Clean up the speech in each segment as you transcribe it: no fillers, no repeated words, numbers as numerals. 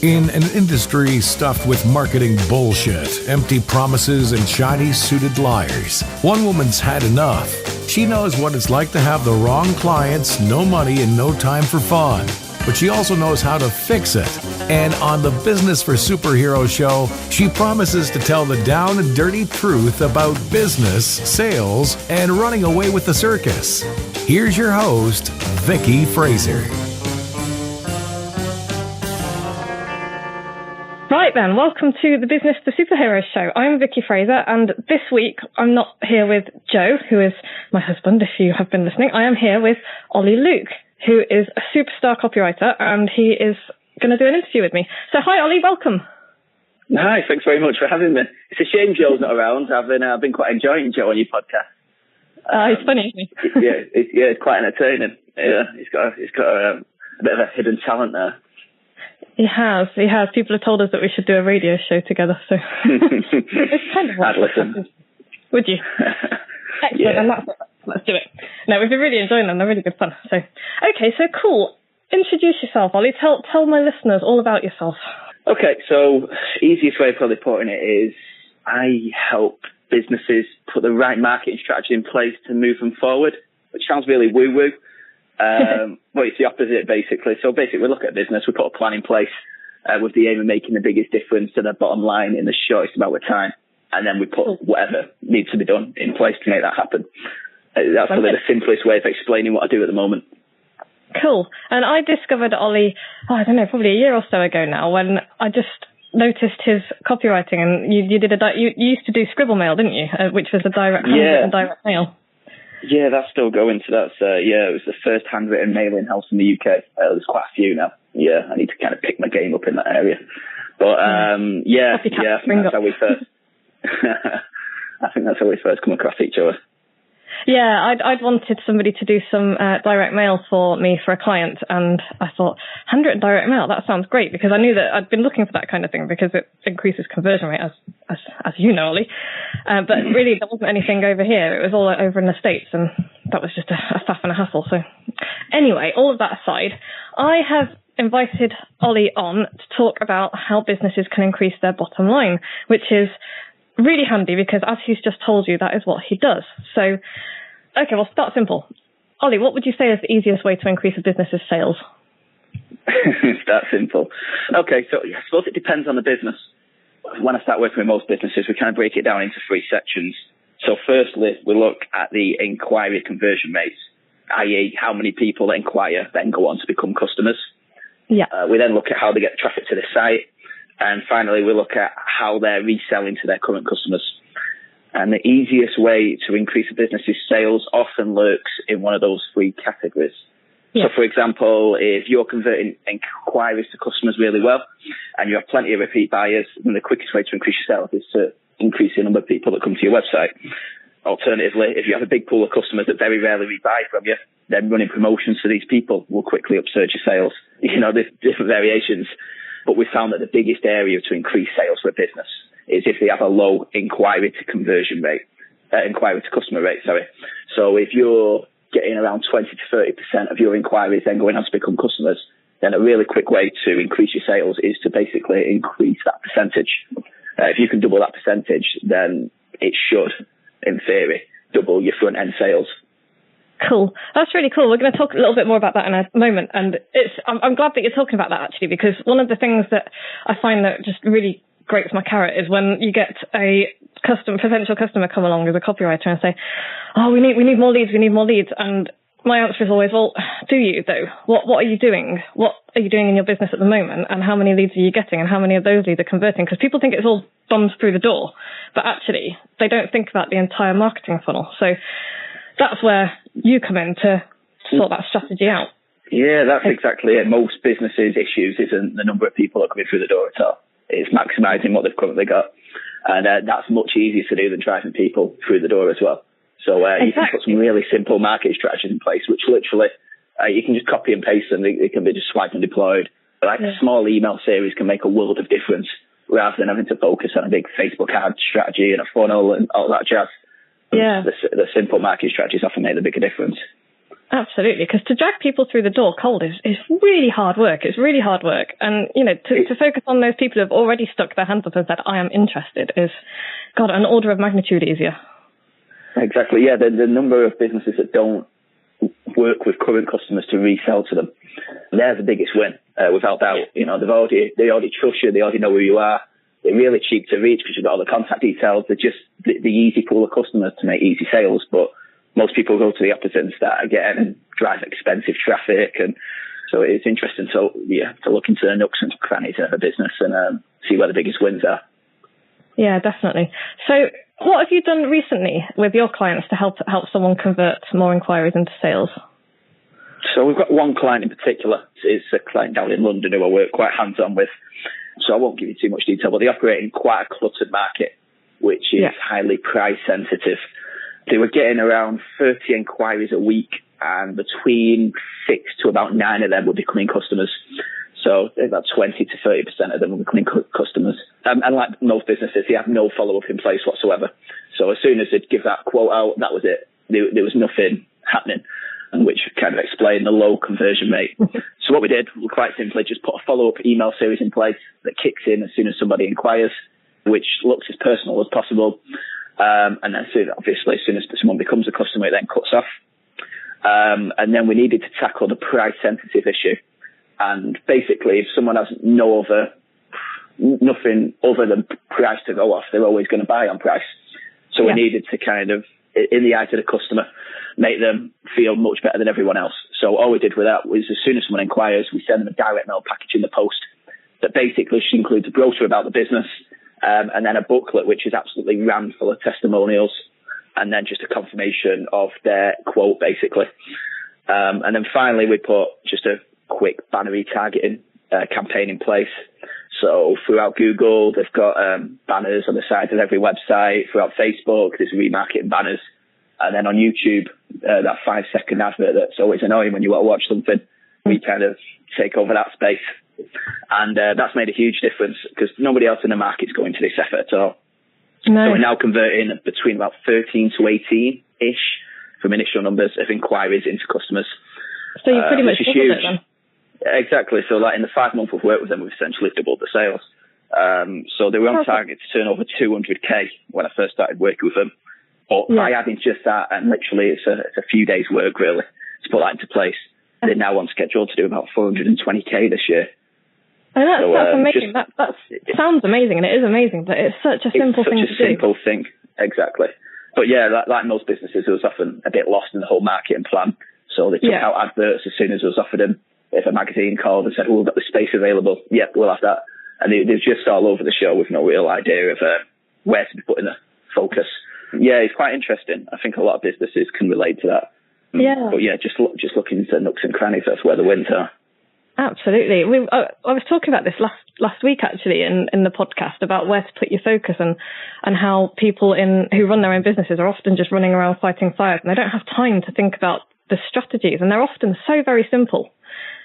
In an industry stuffed with marketing bullshit, empty promises, and shiny-suited liars, one woman's had enough. She knows what it's like to have the wrong clients, no money, and no time for fun. But she also knows how to fix it. And on the Business for Superheroes show, she promises to tell the down and dirty truth about business, sales, and running away with the circus. Here's your host, Vicky Fraser. Right then, welcome to the Business for Superheroes show. I'm Vicky Fraser, and this week I'm not here with Joe, who is my husband, if you have been listening. I am here with Oli Luke, who is a superstar copywriter, and he is going to do an interview with me. So hi, Oli, welcome. Hi, thanks very much for having me. It's a shame Joe's not around. I've been quite enjoying Joe on your podcast. He's funny, isn't he? It's quite entertaining. Yeah, he's got a bit of a hidden talent there. He has. People have told us that we should do a radio show together, so it's kind of what I'd listen. Would you? Excellent, yeah. And that's it. Let's do it. No, we've been really enjoying them. They're really good fun. So, okay, so cool. Introduce yourself, Oli. Tell my listeners all about yourself. Okay, so easiest way of probably putting it is I help businesses put the right marketing strategy in place to move them forward, which sounds really woo-woo. Well, it's the opposite, basically. So basically, we look at business, we put a plan in place with the aim of making the biggest difference to the bottom line in the shortest amount of time. And then we put whatever needs to be done in place to make that happen. That's probably the simplest way of explaining what I do at the moment. Cool. And I discovered Oli, probably a year or so ago now, when I just noticed his copywriting, and you used to do scribble mail, didn't you? Which was a direct mail. Yeah, that's still going. So that's it was the first handwritten mailing house in the UK. There's quite a few now. Yeah, I need to kind of pick my game up in that area. But I think that's how we first. I think that's how we first come across each other. Yeah, I'd wanted somebody to do some direct mail for me for a client, and I thought, handwritten direct mail, that sounds great, because I knew that I'd been looking for that kind of thing because it increases conversion rate, as you know, Oli. But really, there wasn't anything over here. It was all over in the States, and that was just a faff and a hassle. So anyway, all of that aside, I have invited Oli on to talk about how businesses can increase their bottom line, which is really handy because, as he's just told you, that is what he does. So, okay, well, start simple. Oli, what would you say is the easiest way to increase a business's sales? It's that simple. Okay, so I suppose it depends on the business. When I start working with most businesses, we kind of break it down into three sections. So firstly, we look at the inquiry conversion rates, i.e. how many people that inquire then go on to become customers. Yeah. We then look at how they get traffic to the site. And finally, we look at how they're reselling to their current customers. And the easiest way to increase a business's sales often lurks in one of those three categories. Yeah. So, for example, if you're converting inquiries to customers really well and you have plenty of repeat buyers, then the quickest way to increase your sales is to increase the number of people that come to your website. Alternatively, if you have a big pool of customers that very rarely rebuy from you, then running promotions for these people will quickly upsurge your sales. You know, there's different variations. But we found that the biggest area to increase sales for a business is if they have a low inquiry to customer rate, sorry. So if you're getting around 20 to 30% of your inquiries then going on to become customers, then a really quick way to increase your sales is to basically increase that percentage. If you can double that percentage, then it should, in theory, double your front end sales. Cool. That's really cool. We're going to talk a little bit more about that in a moment. And I'm glad that you're talking about that, actually, because one of the things that I find that just really grates my carrot is when you get a potential customer come along as a copywriter and say, oh, we need more leads. And my answer is always, well, do you though? What are you doing? What are you doing in your business at the moment? And how many leads are you getting? And how many of those leads are converting? Because people think it's all bombs through the door, but actually they don't think about the entire marketing funnel. So that's where you come in to sort that strategy out. Yeah, that's exactly it. Most businesses' issues isn't the number of people that are coming through the door at all. It's maximising what they've currently got. And that's much easier to do than driving people through the door as well. So you can put some really simple marketing strategies in place, which literally you can just copy and paste them. They can be just swiped and deployed. But a small email series can make a world of difference rather than having to focus on a big Facebook ad strategy and a funnel and all that jazz. Yeah. The simple marketing strategies often make the bigger difference. Absolutely, because to drag people through the door cold is really hard work. It's really hard work. And, to focus on those people who have already stuck their hands up and said, I am interested, is, God, an order of magnitude easier. Exactly, yeah. The number of businesses that don't work with current customers to resell to them, they're the biggest win, without doubt. They already trust you, they already know who you are. They're really cheap to reach because you've got all the contact details. They're just the easy pool of customers to make easy sales, but most people go to the opposite and start again and drive expensive traffic. And so it's interesting to look into the nooks and crannies of a business and see where the biggest wins are. Yeah, definitely. So what have you done recently with your clients to help someone convert more inquiries into sales? So we've got one client in particular. It's a client down in London who I work quite hands-on with. So I won't give you too much detail, but they operate in quite a cluttered market, which is highly price sensitive. They were getting around 30 inquiries a week, and between 6 to about 9 of them were becoming customers. So about 20 to 30% of them were becoming customers. And like most businesses, they have no follow-up in place whatsoever. So as soon as they'd give that quote out, that was it. There was nothing happening, and which kind of explained the low conversion rate. So what we did, we quite simply just put a follow-up email series in place that kicks in as soon as somebody inquires, which looks as personal as possible. And then obviously as soon as someone becomes a customer, it then cuts off. And then we needed to tackle the price sensitive issue. And basically, if someone has nothing other than price to go off, they're always going to buy on price. So we needed to kind of, in the eyes of the customer, make them feel much better than everyone else. So all we did with that was, as soon as someone inquires, we send them a direct mail package in the post that basically includes a brochure about the business, and then a booklet which is absolutely rammed full of testimonials, and then just a confirmation of their quote, basically. And then finally, we put just a quick banner retargeting campaign in place. So throughout Google, they've got banners on the side of every website. Throughout Facebook, there's remarketing banners. And then on YouTube, that 5-second advert that's always annoying when you want to watch something, we kind of take over that space. And that's made a huge difference because nobody else in the market's going to this effort at all. No. So we're now converting between about 13 to 18-ish from initial numbers of inquiries into customers. So you pretty much doubled it then? Exactly. So like in the 5 months we've worked with them, we've essentially doubled the sales. So they were on target to turn over 200k when I first started working with them. But by adding just that, and literally it's a few days work really to put that into place, they're now on schedule to do about 420k this year. Oh, that's amazing. That sounds amazing, and it is amazing, but it's such a simple thing to do. It's such a simple thing, exactly. But yeah, like most businesses, it was often a bit lost in the whole marketing plan. So they took out adverts as soon as it was offered them. If a magazine called and said, we've got the space available, we'll have that. And they're just all over the show with no real idea of where to be putting the focus. Yeah, it's quite interesting. I think a lot of businesses can relate to that. Yeah. But yeah, just looking into nooks and crannies, that's where the wins are. Absolutely. I was talking about this last week actually in the podcast about where to put your focus and how people who run their own businesses are often just running around fighting fires and they don't have time to think about the strategies, and they're often so very simple.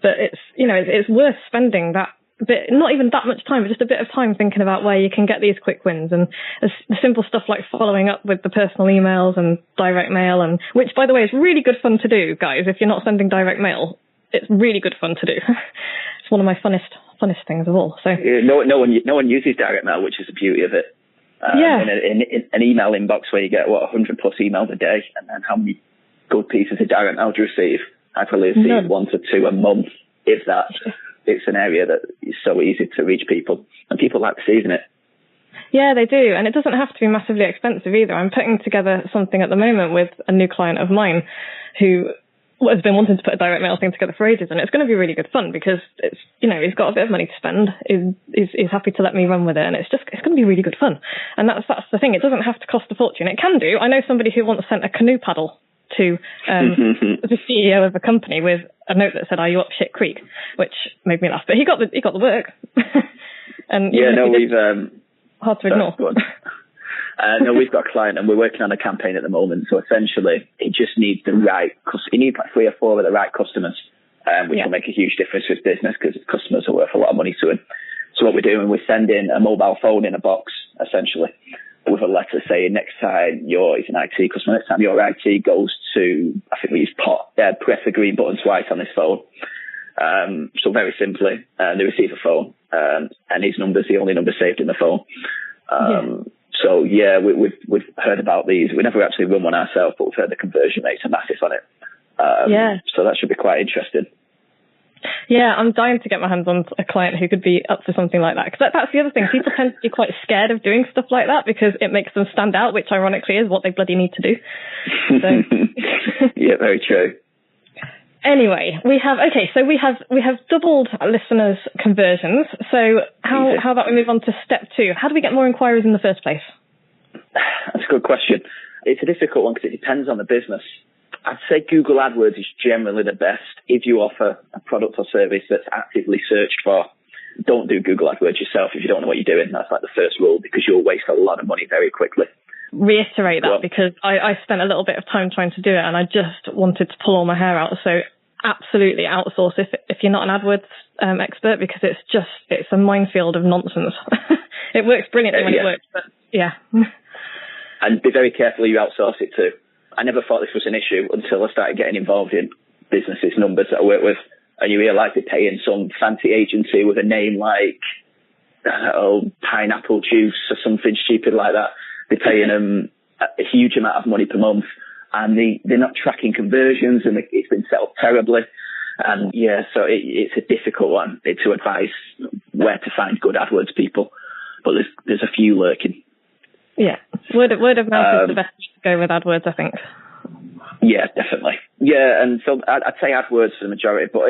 But it's worth spending that bit, not even that much time, but just a bit of time thinking about where you can get these quick wins. And the simple stuff like following up with the personal emails and direct mail, and which, by the way, is really good fun to do, guys. If you're not sending direct mail, it's really good fun to do. It's one of my funnest things of all. So no one uses direct mail, which is the beauty of it. In an email inbox where you get 100 plus emails a day, and then how many good pieces of direct mail do you receive? I probably receive 1 to 2 a month, if that. It's an area that is so easy to reach people, and people like receiving it. Yeah, they do, and it doesn't have to be massively expensive either. I'm putting together something at the moment with a new client of mine who has been wanting to put a direct mail thing together for ages, and it's going to be really good fun because it's he's got a bit of money to spend, is happy to let me run with it, and it's going to be really good fun. And that's the thing. It doesn't have to cost a fortune. It can do. I know somebody who once sent a canoe paddle to the CEO of a company with a note that said, "Are you up shit creek?" which made me laugh. But he got the work. And we've hard to ignore. We've got a client and we're working on a campaign at the moment. So essentially, it just needs he needs like 3 or 4 of the right customers, which will make a huge difference to his business because customers are worth a lot of money to him. So what we're doing, we're sending a mobile phone in a box, essentially. with a letter saying next time he's an IT customer, next time your IT goes to, I think we use press the green button twice on this phone. So very simply, they receive a phone, and his number's the only number saved in the phone. So yeah, we've heard about these. We never actually run one ourselves, but we've heard the conversion rates are massive on it. So that should be quite interesting. Yeah, I'm dying to get my hands on a client who could be up for something like that. Because that's the other thing. People tend to be quite scared of doing stuff like that because it makes them stand out, which ironically is what they bloody need to do. So. Yeah, very true. Anyway, we have doubled listeners' conversions. So how about we move on to step 2? How do we get more inquiries in the first place? That's a good question. It's a difficult one because it depends on the business. I'd say Google AdWords is generally the best if you offer a product or service that's actively searched for. Don't do Google AdWords yourself if you don't know what you're doing. That's like the first rule, because you'll waste a lot of money very quickly. Reiterate that, because I spent a little bit of time trying to do it and I just wanted to pull all my hair out. So absolutely outsource if you're not an AdWords expert, because it's a minefield of nonsense. It works brilliantly when it works, but yeah. And be very careful who you outsource it to. I never thought this was an issue until I started getting involved in businesses' numbers that I work with, and you realise they're paying some fancy agency with a name like Pineapple Juice or something stupid like that. They're paying them a huge amount of money per month, and they're not tracking conversions, and it's been set up terribly. And yeah, so it's a difficult one to advise where to find good AdWords people, but there's a few lurking. Yeah, word of mouth is the best way to go with AdWords, I think. Yeah, definitely. Yeah, and so I'd say AdWords for the majority, but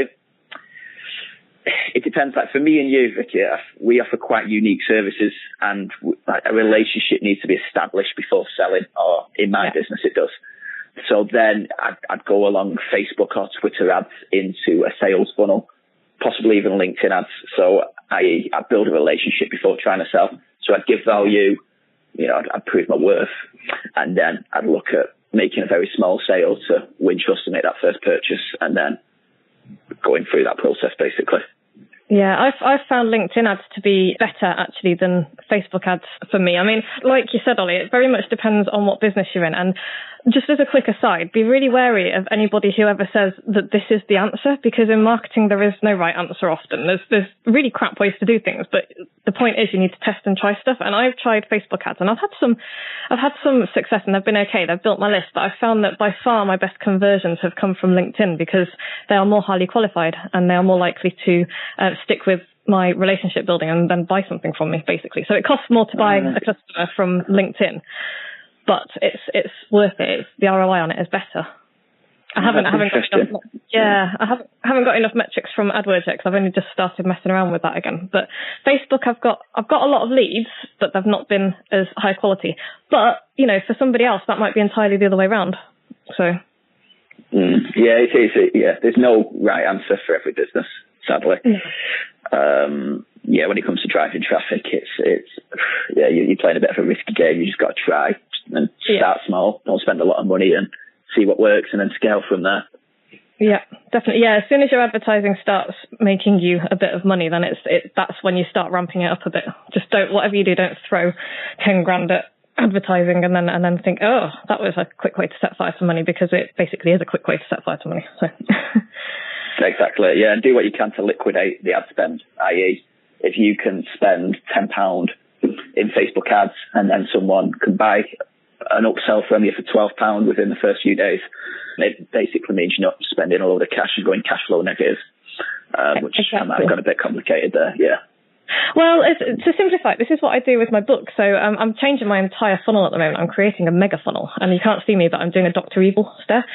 it depends. Like for me and you, Vicky, we offer quite unique services, and a relationship needs to be established before selling, or in my business it does. So then I'd go along Facebook or Twitter ads into a sales funnel, possibly even LinkedIn ads. So I'd build a relationship before trying to sell. So I'd give value. I'd prove my worth, and then I'd look at making a very small sale to win trust to make that first purchase, and then going through that process, basically. Yeah, I've found LinkedIn ads to be better, actually, than Facebook ads for me. I mean, like you said, Oli, it very much depends on what business you're in. And just as a quick aside, be really wary of anybody who ever says that this is the answer, because in marketing there is no right answer often. There's really crap ways to do things, but the point is you need to test and try stuff. And I've tried Facebook ads, and I've had some success, and they've been okay. They've built my list, but I've found that by far my best conversions have come from LinkedIn, because they are more highly qualified and they are more likely to stick with my relationship building and then buy something from me, basically. So it costs more to buy a customer from LinkedIn, but it's worth it. The ROI on it is better. I haven't got enough metrics from AdWords yet, because I've only just started messing around with that again. But Facebook, I've got a lot of leads, but they've not been as high quality. But for somebody else, that might be entirely the other way around. So yeah, it is. Yeah, there's no right answer for every business, sadly. When it comes to driving traffic, you're playing a bit of a risky game. You just got to try and start small. Don't spend a lot of money and see what works, and then scale from there. Yeah, definitely. Yeah, as soon as your advertising starts making you a bit of money, then that's when you start ramping it up a bit. Just whatever you do, don't throw 10 grand at advertising and then think, oh, that was a quick way to set fire to money, because it basically is a quick way to set fire to money. So. Exactly, yeah, and do what you can to liquidate the ad spend, i.e. if you can spend £10 in Facebook ads and then someone can buy an upsell from you for £12 within the first few days, it basically means you're not spending a load of cash and going cash flow negative, which might have got a bit complicated there, yeah. Well, to simplify, this is what I do with my book. So I'm changing my entire funnel at the moment. I'm creating a mega funnel, and you can't see me, but I'm doing a Dr. Evil stare.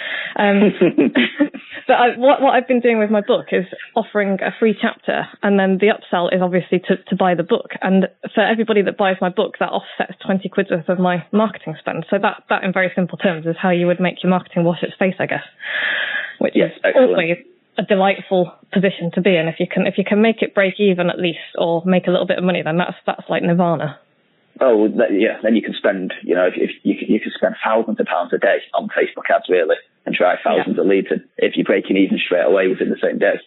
But what I've been doing with my book is offering a free chapter, and then the upsell is obviously to buy the book. And for everybody that buys my book, that offsets 20 quid worth of my marketing spend. So that in very simple terms is how you would make your marketing wash its face, I guess. Which is always a delightful position to be in. If you can make it break even at least, or make a little bit of money, then that's like nirvana. Oh yeah, then you can spend if you can spend thousands of pounds a day on Facebook ads really, and try thousands of leads, and if you're breaking even straight away within the same day.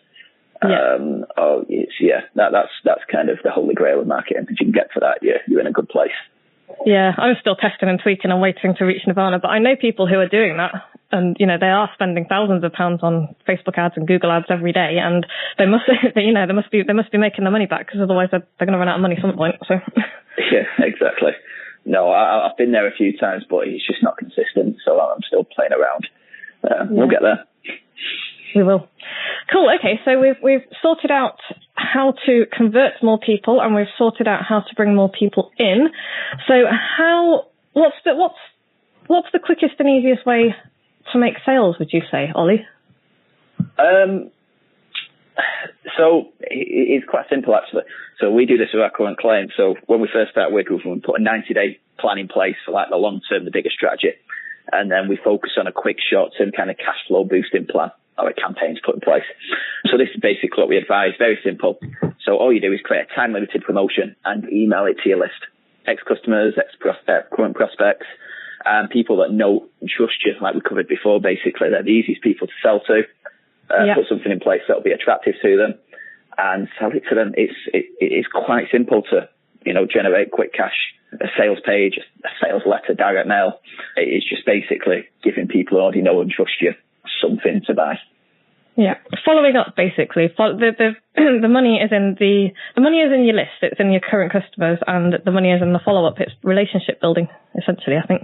That's kind of the holy grail of marketing. If you can get to that, you're in a good place. Yeah, I'm still testing and tweaking and waiting to reach Nirvana, but I know people who are doing that, and you know they are spending thousands of pounds on Facebook ads and Google ads every day, and they must be making their money back, because otherwise they're going to run out of money at some point. So yeah, exactly. No, I've been there a few times, but it's just not consistent, so I'm still playing around. We'll get there. We will. Cool. Okay, so we've sorted out how to convert more people, and we've sorted out how to bring more people in. So what's the quickest and easiest way to make sales, would you say, Oli? So it's quite simple, actually. So we do this with our current clients. So when we first start working with them, we put a 90-day plan in place for like the long term, the bigger strategy. And then we focus on a quick short-term kind of cash flow boosting plan or a campaign to put in place. So this is basically what we advise. Very simple. So all you do is create a time-limited promotion and email it to your list. Ex-customers, current prospects, and people that know and trust you, like we covered before. Basically, they're the easiest people to sell to. Put something in place that will be attractive to them and sell it to them. It is quite simple to, generate quick cash. A sales page, a sales letter, direct mail. It is just basically giving people who already know and trust you something to buy. Yeah, following up basically. The money is in your list. It's in your current customers, and the money is in the follow up. It's relationship building, essentially, I think.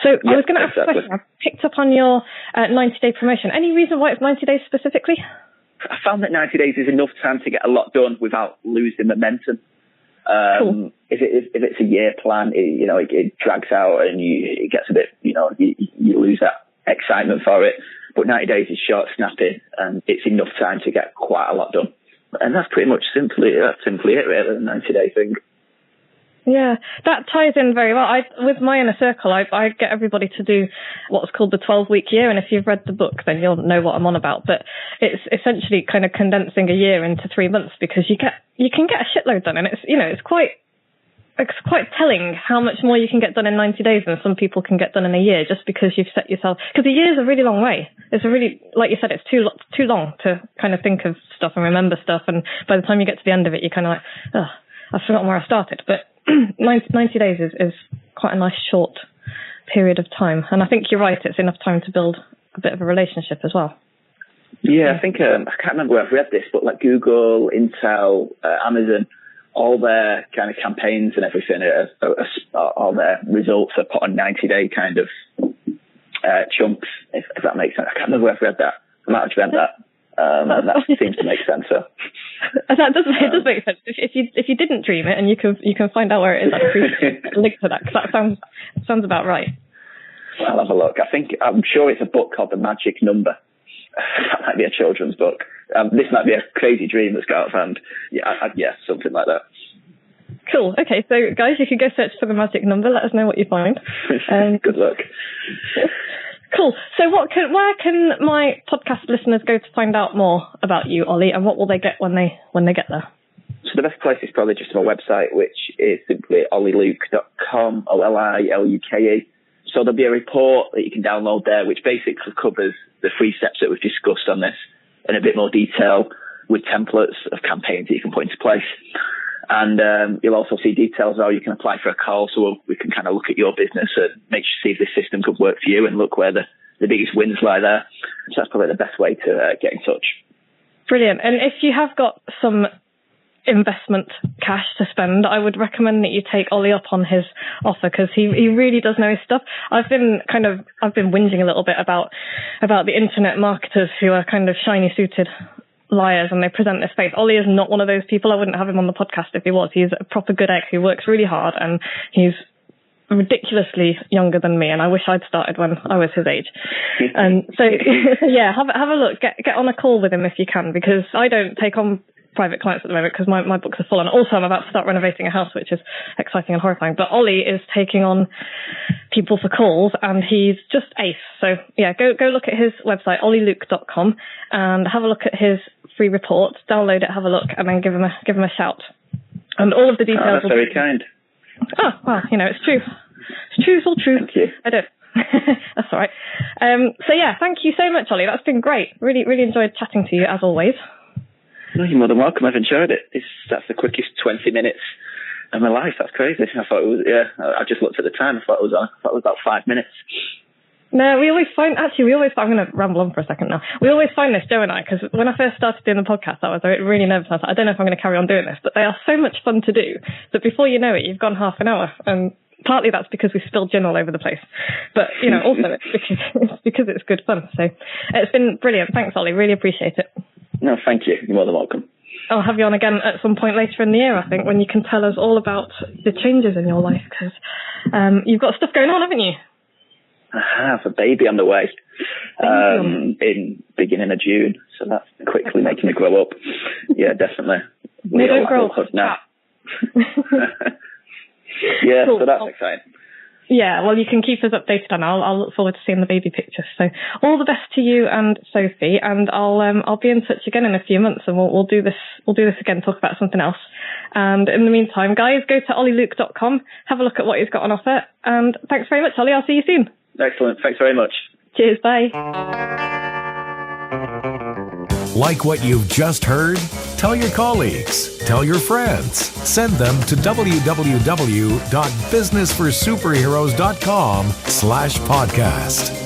So I was going to ask a question. I picked up on your 90-day promotion. Any reason why it's 90 days specifically? I found that 90 days is enough time to get a lot done without losing momentum. Cool. If it's a year plan, it drags out and it gets a bit, you lose that excitement for it. But 90 days is short, snappy, and it's enough time to get quite a lot done. And that's pretty much simply it, really, the 90-day thing. Yeah, that ties in very well. With my inner circle, I get everybody to do what's called the 12-week year, and if you've read the book, then you'll know what I'm on about. But it's essentially kind of condensing a year into 3 months, because you can get a shitload done, and it's quite telling how much more you can get done in 90 days than some people can get done in a year, just because you've set yourself. Because a year is a really long way. It's a really, like you said, it's too long to kind of think of stuff and remember stuff, and by the time you get to the end of it, you're kind of like, oh, I've forgotten where I started. But 90 days is quite a nice short period of time, and I think you're right, it's enough time to build a bit of a relationship as well. Yeah, I think I can't remember where I've read this, but like Google, Intel, Amazon, all their kind of campaigns and everything, all their results are put on 90-day kind of chunks, if that makes sense. I can't remember where I've read that. I might have dreamt that. That seems to make sense. So. It does make sense. If you didn't dream it, and you can find out where it is, I'd link to that, because that sounds about right. I'll have a look. I'm sure it's a book called The Magic Number. That might be a children's book. This might be a crazy dream that's got out of hand. Yeah, something like that. Cool. Okay, so guys, if you go search for The Magic Number, let us know what you find. Good luck. Cool. So where can my podcast listeners go to find out more about you, Oli, and what will they get when they get there? So the best place is probably just my website, which is simply oliluke.com, OLILUKE. So there'll be a report that you can download there, which basically covers the 3 steps that we've discussed on this in a bit more detail, with templates of campaigns that you can put into place. And you'll also see details how you can apply for a call, so we can kind of look at your business and see if this system could work for you, and look where the biggest wins lie there. So that's probably the best way to get in touch. Brilliant. And if you have got some investment cash to spend, I would recommend that you take Oli up on his offer, because he really does know his stuff. I've been whinging a little bit about the internet marketers who are kind of shiny suited liars, and they present this face. Oli is not one of those people. I wouldn't have him on the podcast if he was. He's a proper good egg who works really hard, and he's ridiculously younger than me, and I wish I'd started when I was his age. And so yeah, have a look, get on a call with him if you can, because I don't take on private clients at the moment because my books are full on. Also, I'm about to start renovating a house, which is exciting and horrifying. But Oli is taking on people for calls, and he's just ace. So yeah, go look at his website, oliluke.com, and have a look at his free report. Download it, have a look, and then give him a shout. And all of the details. That's very kind. Oh well, it's true. It's true. It's all true. Thank you. I don't. That's all right. So yeah, thank you so much, Oli. That's been great. Really, really enjoyed chatting to you as always. No, you're more than welcome. I've enjoyed it. That's the quickest 20 minutes of my life. That's crazy. I thought it was, I just looked at the time. I thought it was about 5 minutes. No, I'm going to ramble on for a second now. We always find this, Joe and I, because when I first started doing the podcast, I was really nervous. I was like, I don't know if I'm going to carry on doing this, but they are so much fun to do that before you know it, you've gone half an hour. And partly that's because we spilled gin all over the place. But, also it's because it's good fun. So it's been brilliant. Thanks, Oli. Really appreciate it. No, thank you. You're more than welcome. I'll have you on again at some point later in the year, I think, when you can tell us all about the changes in your life, because you've got stuff going on, haven't you? I have a baby on the way in beginning of June, so that's quickly making me grow up. Yeah, definitely. We don't grow up now. Yeah, cool. So that's exciting. Yeah, well, you can keep us updated on. I'll look forward to seeing the baby pictures. So all the best to you and Sophie, and I'll be in touch again in a few months, and we'll do this again, talk about something else. And in the meantime, guys, go to oliluke.com, have a look at what he's got on offer, and thanks very much, Oli. I'll see you soon. Excellent. Thanks very much. Cheers. Bye. Like what you've just heard? Tell your colleagues, tell your friends, send them to www.businessforsuperheroes.com/podcast.